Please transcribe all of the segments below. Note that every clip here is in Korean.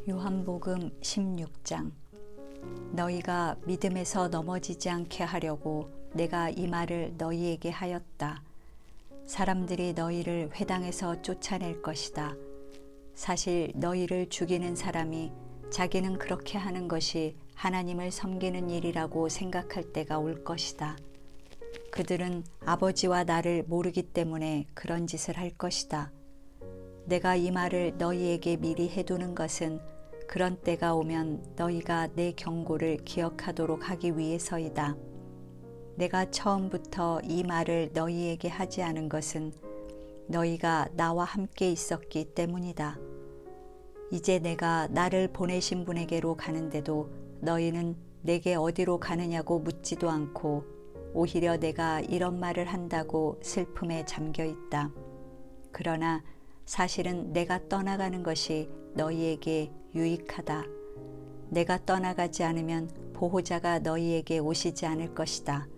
요한복음 16장. 너희가 믿음에서 넘어지지 않게 하려고 내가 이 말을 너희에게 하였다. 사람들이 너희를 회당에서 쫓아낼 것이다. 사실 너희를 죽이는 사람이 자기는 그렇게 하는 것이 하나님을 섬기는 일이라고 생각할 때가 올 것이다. 그들은 아버지와 나를 모르기 때문에 그런 짓을 할 것이다. 내가 이 말을 너희에게 미리 해두는 것은 그런 때가 오면 너희가 내 경고를 기억하도록 하기 위해서이다. 내가 처음부터 이 말을 너희에게 하지 않은 것은 너희가 나와 함께 있었기 때문이다. 이제 내가 나를 보내신 분에게로 가는데도 너희는 내게 어디로 가느냐고 묻지도 않고 오히려 내가 이런 말을 한다고 슬픔에 잠겨 있다. 그러나 사실은 내가 떠나가는 것이 너희에게 유익하다. 내가 떠나가지 않으면 보호자가 너희에게 오시지 않을 것이다.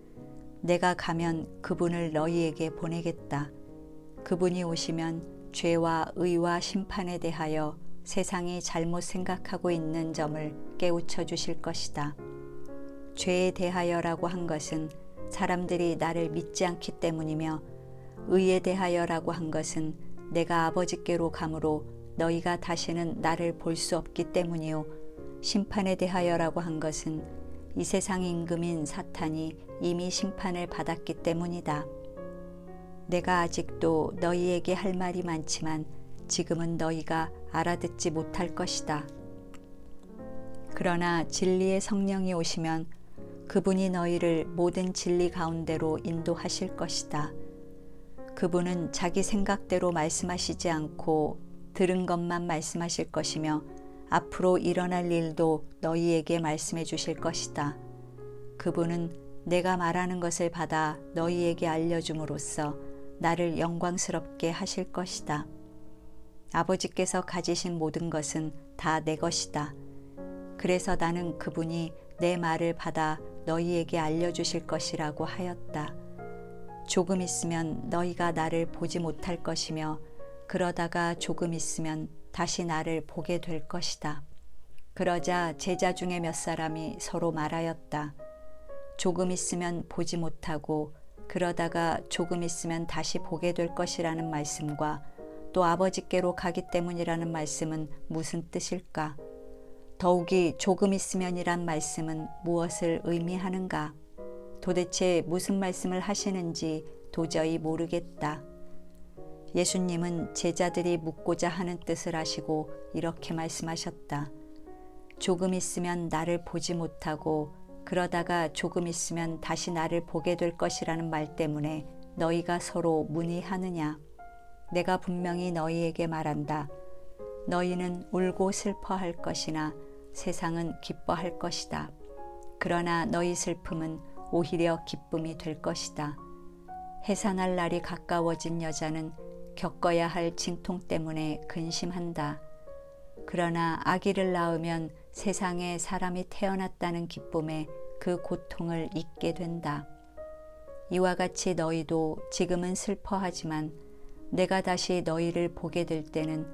내가 가면 그분을 너희에게 보내겠다. 그분이 오시면 죄와 의와 심판에 대하여 세상이 잘못 생각하고 있는 점을 깨우쳐 주실 것이다. 죄에 대하여라고 한 것은 사람들이 나를 믿지 않기 때문이며, 의에 대하여라고 한 것은 내가 아버지께로 가므로 너희가 다시는 나를 볼 수 없기 때문이요, 심판에 대하여라고 한 것은 이 세상 임금인 사탄이 이미 심판을 받았기 때문이다. 내가 아직도 너희에게 할 말이 많지만 지금은 너희가 알아듣지 못할 것이다. 그러나 진리의 성령이 오시면 그분이 너희를 모든 진리 가운데로 인도하실 것이다. 그분은 자기 생각대로 말씀하시지 않고 들은 것만 말씀하실 것이며 앞으로 일어날 일도 너희에게 말씀해 주실 것이다. 그분은 내가 말하는 것을 받아 너희에게 알려줌으로써 나를 영광스럽게 하실 것이다. 아버지께서 가지신 모든 것은 다 내 것이다. 그래서 나는 그분이 내 말을 받아 너희에게 알려주실 것이라고 하였다. 조금 있으면 너희가 나를 보지 못할 것이며 그러다가 조금 있으면 다시 나를 보게 될 것이다. 그러자 제자 중에 몇 사람이 서로 말하였다. 조금 있으면 보지 못하고 그러다가 조금 있으면 다시 보게 될 것이라는 말씀과 또 아버지께로 가기 때문이라는 말씀은 무슨 뜻일까? 더욱이 조금 있으면이란 말씀은 무엇을 의미하는가? 도대체 무슨 말씀을 하시는지 도저히 모르겠다. 예수님은 제자들이 묻고자 하는 뜻을 아시고 이렇게 말씀하셨다. 조금 있으면 나를 보지 못하고 그러다가 조금 있으면 다시 나를 보게 될 것이라는 말 때문에 너희가 서로 문의하느냐? 내가 분명히 너희에게 말한다. 너희는 울고 슬퍼할 것이나 세상은 기뻐할 것이다. 그러나 너희 슬픔은 오히려 기쁨이 될 것이다. 해산할 날이 가까워진 여자는 겪어야 할 징통 때문에 근심한다. 그러나 아기를 낳으면 세상에 사람이 태어났다는 기쁨에 그 고통을 잊게 된다. 이와 같이 너희도 지금은 슬퍼하지만 내가 다시 너희를 보게 될 때는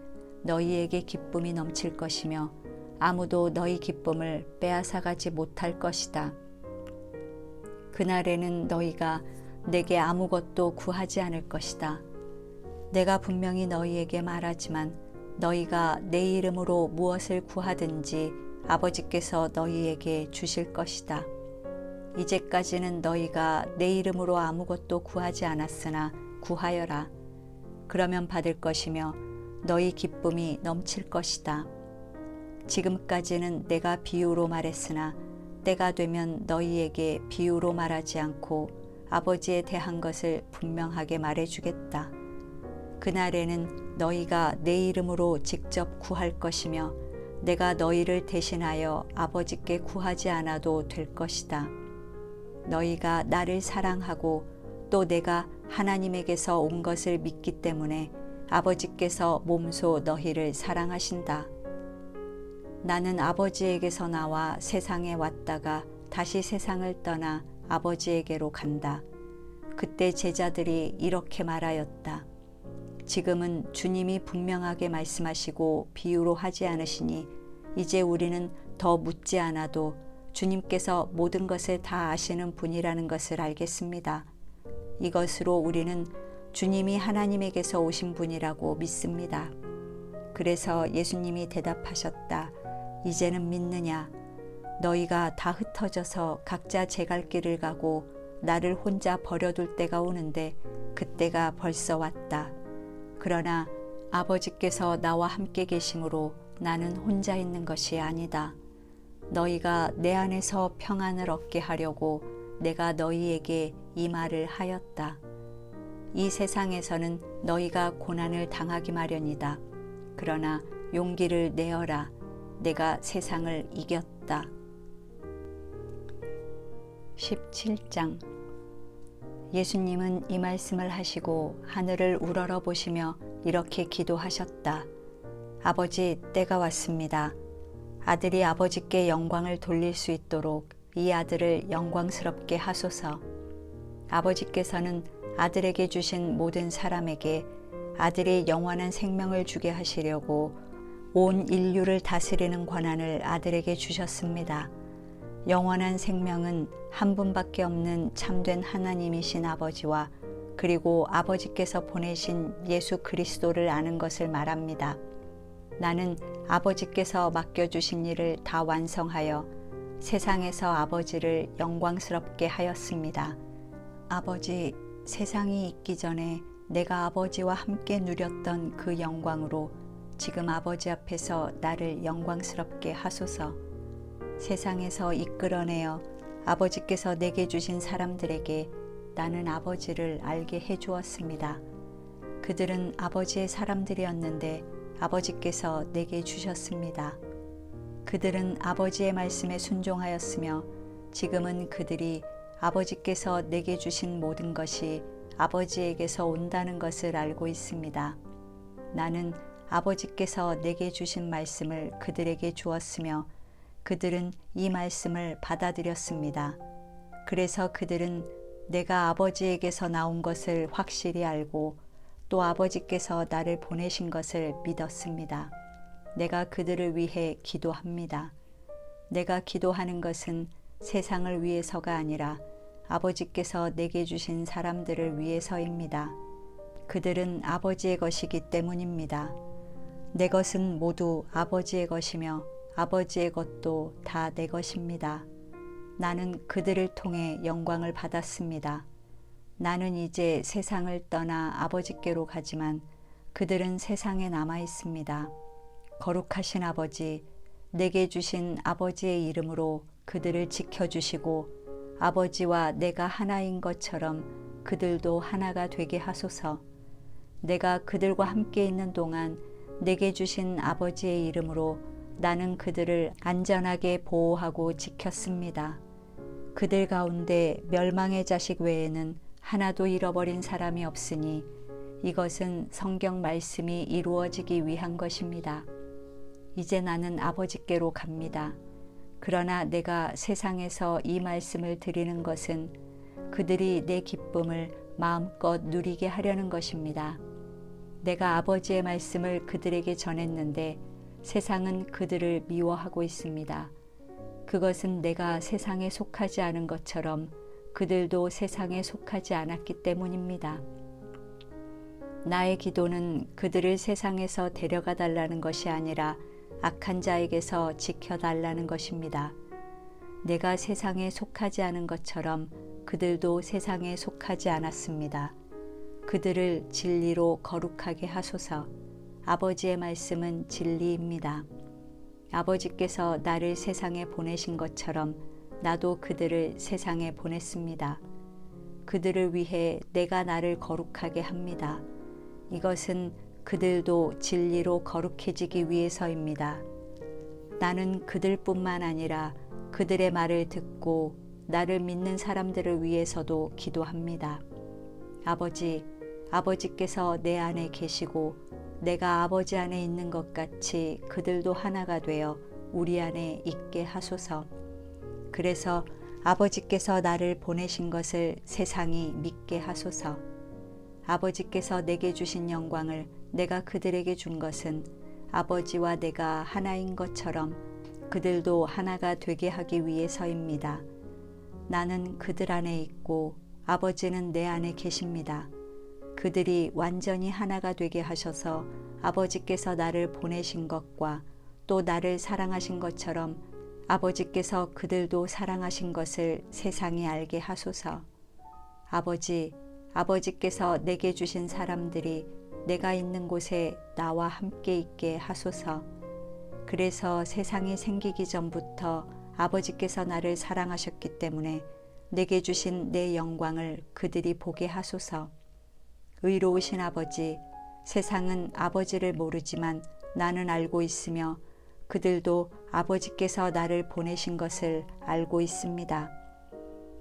너희에게 기쁨이 넘칠 것이며 아무도 너희 기쁨을 빼앗아가지 못할 것이다. 그날에는 너희가 내게 아무것도 구하지 않을 것이다. 내가 분명히 너희에게 말하지만 너희가 내 이름으로 무엇을 구하든지 아버지께서 너희에게 주실 것이다. 이제까지는 너희가 내 이름으로 아무것도 구하지 않았으나 구하여라. 그러면 받을 것이며 너희 기쁨이 넘칠 것이다. 지금까지는 내가 비유로 말했으나 때가 되면 너희에게 비유로 말하지 않고 아버지에 대한 것을 분명하게 말해주겠다. 그날에는 너희가 내 이름으로 직접 구할 것이며 내가 너희를 대신하여 아버지께 구하지 않아도 될 것이다. 너희가 나를 사랑하고 또 내가 하나님에게서 온 것을 믿기 때문에 아버지께서 몸소 너희를 사랑하신다. 나는 아버지에게서 나와 세상에 왔다가 다시 세상을 떠나 아버지에게로 간다. 그때 제자들이 이렇게 말하였다. 지금은 주님이 분명하게 말씀하시고 비유로 하지 않으시니 이제 우리는 더 묻지 않아도 주님께서 모든 것을 다 아시는 분이라는 것을 알겠습니다. 이것으로 우리는 주님이 하나님에게서 오신 분이라고 믿습니다. 그래서 예수님이 대답하셨다. 이제는 믿느냐? 너희가 다 흩어져서 각자 제 갈 길을 가고 나를 혼자 버려둘 때가 오는데 그때가 벌써 왔다. 그러나 아버지께서 나와 함께 계심으로 나는 혼자 있는 것이 아니다. 너희가 내 안에서 평안을 얻게 하려고 내가 너희에게 이 말을 하였다. 이 세상에서는 너희가 고난을 당하기 마련이다. 그러나 용기를 내어라. 내가 세상을 이겼다. 17장. 예수님은 이 말씀을 하시고 하늘을 우러러 보시며 이렇게 기도하셨다. 아버지, 때가 왔습니다. 아들이 아버지께 영광을 돌릴 수 있도록 이 아들을 영광스럽게 하소서. 아버지께서는 아들에게 주신 모든 사람에게 아들이 영원한 생명을 주게 하시려고 온 인류를 다스리는 권한을 아들에게 주셨습니다. 영원한 생명은 한 분밖에 없는 참된 하나님이신 아버지와 그리고 아버지께서 보내신 예수 그리스도를 아는 것을 말합니다. 나는 아버지께서 맡겨주신 일을 다 완성하여 세상에서 아버지를 영광스럽게 하였습니다. 아버지, 세상이 있기 전에 내가 아버지와 함께 누렸던 그 영광으로 지금 아버지 앞에서 나를 영광스럽게 하소서. 세상에서 이끌어내어 아버지께서 내게 주신 사람들에게 나는 아버지를 알게 해주었습니다. 그들은 아버지의 사람들이었는데 아버지께서 내게 주셨습니다. 그들은 아버지의 말씀에 순종하였으며 지금은 그들이 아버지께서 내게 주신 모든 것이 아버지에게서 온다는 것을 알고 있습니다. 나는 아버지께서 내게 주신 말씀을 그들에게 주었으며 그들은 이 말씀을 받아들였습니다. 그래서 그들은 내가 아버지에게서 나온 것을 확실히 알고 또 아버지께서 나를 보내신 것을 믿었습니다. 내가 그들을 위해 기도합니다. 내가 기도하는 것은 세상을 위해서가 아니라 아버지께서 내게 주신 사람들을 위해서입니다. 그들은 아버지의 것이기 때문입니다. 내 것은 모두 아버지의 것이며 아버지의 것도 다 내 것입니다. 나는 그들을 통해 영광을 받았습니다. 나는 이제 세상을 떠나 아버지께로 가지만 그들은 세상에 남아 있습니다. 거룩하신 아버지, 내게 주신 아버지의 이름으로 그들을 지켜주시고 아버지와 내가 하나인 것처럼 그들도 하나가 되게 하소서. 내가 그들과 함께 있는 동안 내게 주신 아버지의 이름으로 나는 그들을 안전하게 보호하고 지켰습니다. 그들 가운데 멸망의 자식 외에는 하나도 잃어버린 사람이 없으니 이것은 성경 말씀이 이루어지기 위한 것입니다. 이제 나는 아버지께로 갑니다. 그러나 내가 세상에서 이 말씀을 드리는 것은 그들이 내 기쁨을 마음껏 누리게 하려는 것입니다. 내가 아버지의 말씀을 그들에게 전했는데 세상은 그들을 미워하고 있습니다. 그것은 내가 세상에 속하지 않은 것처럼 그들도 세상에 속하지 않았기 때문입니다. 나의 기도는 그들을 세상에서 데려가 달라는 것이 아니라 악한 자에게서 지켜달라는 것입니다. 내가 세상에 속하지 않은 것처럼 그들도 세상에 속하지 않았습니다. 그들을 진리로 거룩하게 하소서. 아버지의 말씀은 진리입니다. 아버지께서 나를 세상에 보내신 것처럼 나도 그들을 세상에 보냈습니다. 그들을 위해 내가 나를 거룩하게 합니다. 이것은 그들도 진리로 거룩해지기 위해서입니다. 나는 그들뿐만 아니라 그들의 말을 듣고 나를 믿는 사람들을 위해서도 기도합니다. 아버지, 아버지께서 내 안에 계시고 내가 아버지 안에 있는 것 같이 그들도 하나가 되어 우리 안에 있게 하소서. 그래서 아버지께서 나를 보내신 것을 세상이 믿게 하소서. 아버지께서 내게 주신 영광을 내가 그들에게 준 것은 아버지와 내가 하나인 것처럼 그들도 하나가 되게 하기 위해서입니다. 나는 그들 안에 있고 아버지는 내 안에 계십니다. 그들이 완전히 하나가 되게 하셔서 아버지께서 나를 보내신 것과 또 나를 사랑하신 것처럼 아버지께서 그들도 사랑하신 것을 세상이 알게 하소서. 아버지께서 내게 주신 사람들이 내가 있는 곳에 나와 함께 있게 하소서. 그래서 세상이 생기기 전부터 아버지께서 나를 사랑하셨기 때문에 내게 주신 내 영광을 그들이 보게 하소서. 의로우신 아버지, 세상은 아버지를 모르지만 나는 알고 있으며 그들도 아버지께서 나를 보내신 것을 알고 있습니다.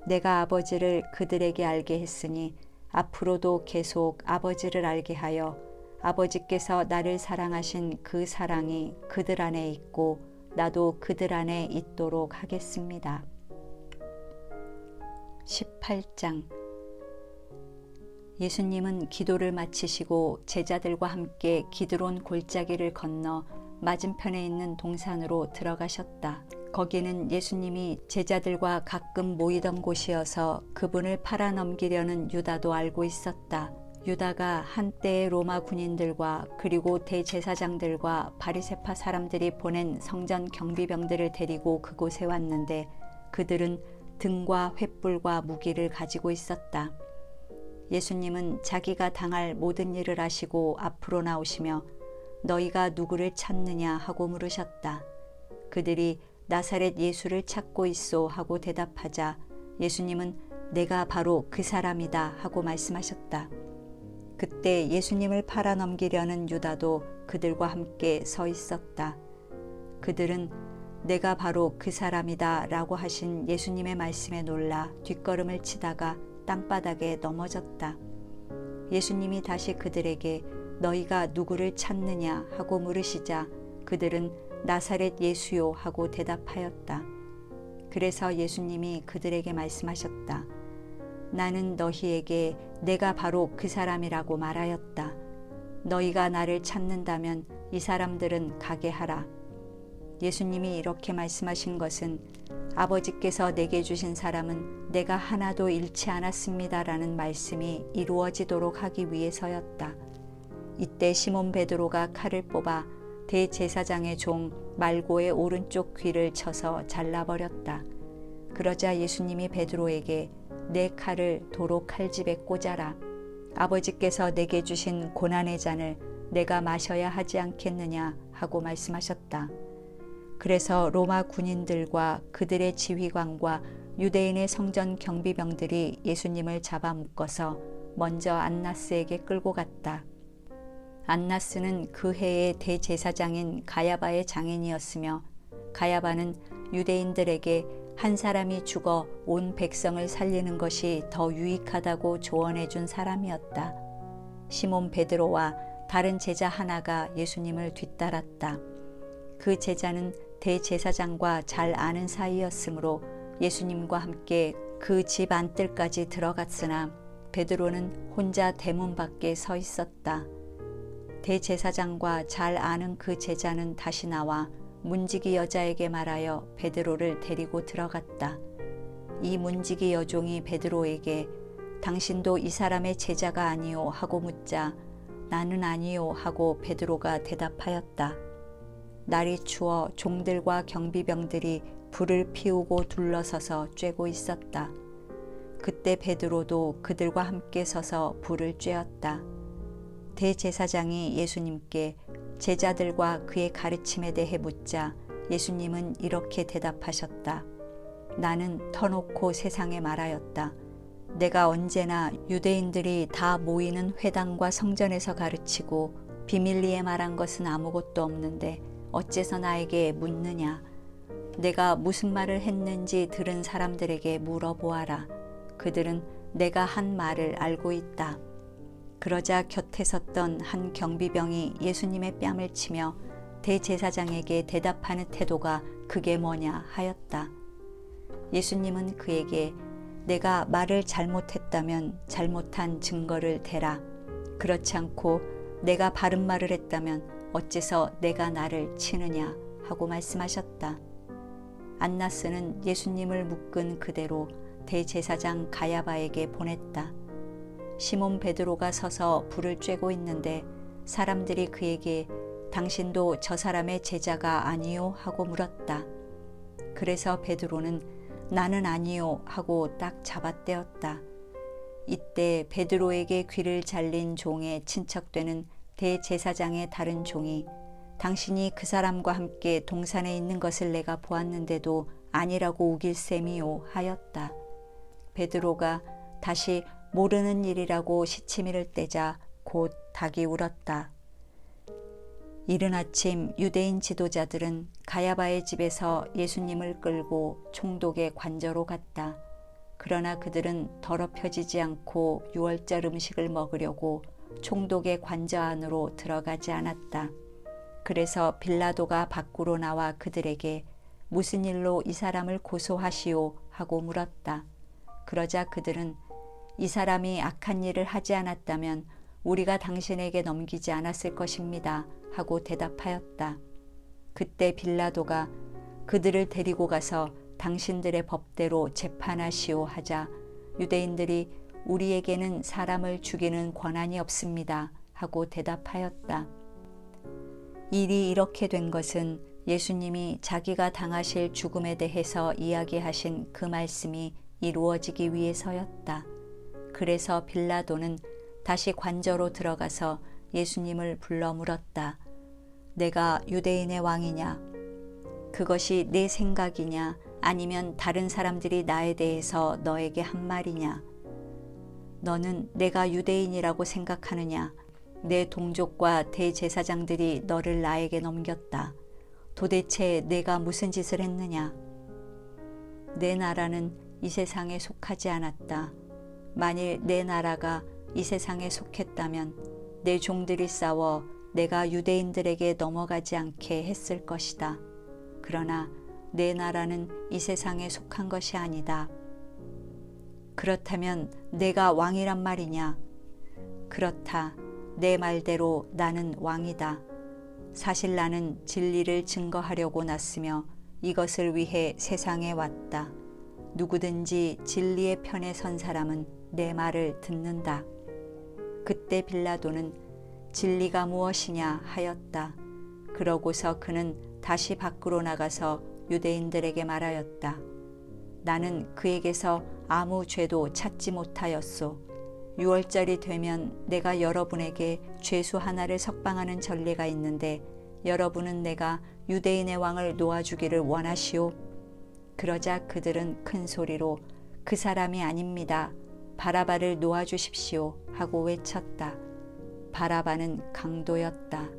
내가 아버지를 그들에게 알게 했으니 앞으로도 계속 아버지를 알게 하여 아버지께서 나를 사랑하신 그 사랑이 그들 안에 있고 나도 그들 안에 있도록 하겠습니다. 18장. 예수님은 기도를 마치시고 제자들과 함께 기드론 골짜기를 건너 맞은편에 있는 동산으로 들어가셨다. 거기는 예수님이 제자들과 가끔 모이던 곳이어서 그분을 팔아넘기려는 유다도 알고 있었다. 유다가 한때의 로마 군인들과 그리고 대제사장들과 바리새파 사람들이 보낸 성전 경비병들을 데리고 그곳에 왔는데 그들은 등과 횃불과 무기를 가지고 있었다. 예수님은 자기가 당할 모든 일을 아시고 앞으로 나오시며 너희가 누구를 찾느냐 하고 물으셨다. 그들이 나사렛 예수를 찾고 있소 하고 대답하자 예수님은 내가 바로 그 사람이다 하고 말씀하셨다. 그때 예수님을 팔아넘기려는 유다도 그들과 함께 서 있었다. 그들은 내가 바로 그 사람이다 라고 하신 예수님의 말씀에 놀라 뒷걸음을 치다가 땅바닥에 넘어졌다. 예수님이 다시 그들에게 너희가 누구를 찾느냐 하고 물으시자 그들은 나사렛 예수요 하고 대답하였다. 그래서 예수님이 그들에게 말씀하셨다. 나는 너희에게 내가 바로 그 사람이라고 말하였다. 너희가 나를 찾는다면 이 사람들은 가게 하라. 예수님이 이렇게 말씀하신 것은 아버지께서 내게 주신 사람은 내가 하나도 잃지 않았습니다라는 말씀이 이루어지도록 하기 위해서였다. 이때 시몬 베드로가 칼을 뽑아 대제사장의 종 말고의 오른쪽 귀를 쳐서 잘라버렸다. 그러자 예수님이 베드로에게 내 칼을 도로 칼집에 꽂아라. 아버지께서 내게 주신 고난의 잔을 내가 마셔야 하지 않겠느냐 하고 말씀하셨다. 그래서 로마 군인들과 그들의 지휘관과 유대인의 성전 경비병들이 예수님을 잡아 묶어서 먼저 안나스에게 끌고 갔다. 안나스는 그 해의 대제사장인 가야바의 장인이었으며 가야바는 유대인들에게 한 사람이 죽어 온 백성을 살리는 것이 더 유익하다고 조언해 준 사람이었다. 시몬 베드로와 다른 제자 하나가 예수님을 뒤따랐다. 그 제자는 대제사장과 잘 아는 사이였으므로 예수님과 함께 그 집 안뜰까지 들어갔으나 베드로는 혼자 대문 밖에 서 있었다. 대제사장과 잘 아는 그 제자는 다시 나와 문지기 여자에게 말하여 베드로를 데리고 들어갔다. 이 문지기 여종이 베드로에게 당신도 이 사람의 제자가 아니오 하고 묻자 나는 아니오 하고 베드로가 대답하였다. 날이 추워 종들과 경비병들이 불을 피우고 둘러서서 쬐고 있었다. 그때 베드로도 그들과 함께 서서 불을 쬐었다. 대제사장이 예수님께 제자들과 그의 가르침에 대해 묻자 예수님은 이렇게 대답하셨다. 나는 터놓고 세상에 말하였다. 내가 언제나 유대인들이 다 모이는 회당과 성전에서 가르치고 비밀리에 말한 것은 아무것도 없는데 어째서 나에게 묻느냐. 내가 무슨 말을 했는지 들은 사람들에게 물어보아라. 그들은 내가 한 말을 알고 있다. 그러자 곁에 섰던 한 경비병이 예수님의 뺨을 치며 대제사장에게 대답하는 태도가 그게 뭐냐 하였다. 예수님은 그에게 내가 말을 잘못했다면 잘못한 증거를 대라. 그렇지 않고 내가 바른 말을 했다면 어째서 내가 나를 치느냐 하고 말씀하셨다. 안나스는 예수님을 묶은 그대로 대제사장 가야바에게 보냈다. 시몬 베드로가 서서 불을 쬐고 있는데 사람들이 그에게 당신도 저 사람의 제자가 아니요 하고 물었다. 그래서 베드로는 나는 아니요 하고 딱 잡아떼었다. 이때 베드로에게 귀를 잘린 종의 친척되는 대제사장의 다른 종이 당신이 그 사람과 함께 동산에 있는 것을 내가 보았는데도 아니라고 우길 셈이요 하였다. 베드로가 다시 모르는 일이라고 시치미를 떼자 곧 닭이 울었다. 이른 아침 유대인 지도자들은 가야바의 집에서 예수님을 끌고 총독의 관저로 갔다. 그러나 그들은 더럽혀지지 않고 유월절 음식을 먹으려고 총독의 관저 안으로 들어가지 않았다. 그래서 빌라도가 밖으로 나와 그들에게 무슨 일로 이 사람을 고소하시오 하고 물었다. 그러자 그들은 이 사람이 악한 일을 하지 않았다면 우리가 당신에게 넘기지 않았을 것입니다 하고 대답하였다. 그때 빌라도가 그들을 데리고 가서 당신들의 법대로 재판하시오 하자 유대인들이 우리에게는 사람을 죽이는 권한이 없습니다 하고 대답하였다. 일이 이렇게 된 것은 예수님이 자기가 당하실 죽음에 대해서 이야기하신 그 말씀이 이루어지기 위해서였다. 그래서 빌라도는 다시 관저로 들어가서 예수님을 불러 물었다. 내가 유대인의 왕이냐? 그것이 내 생각이냐? 아니면 다른 사람들이 나에 대해서 너에게 한 말이냐? 너는 내가 유대인이라고 생각하느냐? 내 동족과 대제사장들이 너를 나에게 넘겼다. 도대체 내가 무슨 짓을 했느냐? 내 나라는 이 세상에 속하지 않았다. 만일 내 나라가 이 세상에 속했다면 내 종들이 싸워 내가 유대인들에게 넘어가지 않게 했을 것이다. 그러나 내 나라는 이 세상에 속한 것이 아니다. 그렇다면 내가 왕이란 말이냐? 그렇다. 내 말대로 나는 왕이다. 사실 나는 진리를 증거하려고 났으며 이것을 위해 세상에 왔다. 누구든지 진리의 편에 선 사람은 내 말을 듣는다. 그때 빌라도는 진리가 무엇이냐 하였다. 그러고서 그는 다시 밖으로 나가서 유대인들에게 말하였다. 나는 그에게서 아무 죄도 찾지 못하였소. 유월절이 되면 내가 여러분에게 죄수 하나를 석방하는 전례가 있는데 여러분은 내가 유대인의 왕을 놓아주기를 원하시오? 그러자 그들은 큰 소리로 그 사람이 아닙니다. 바라바를 놓아주십시오 하고 외쳤다. 바라바는 강도였다.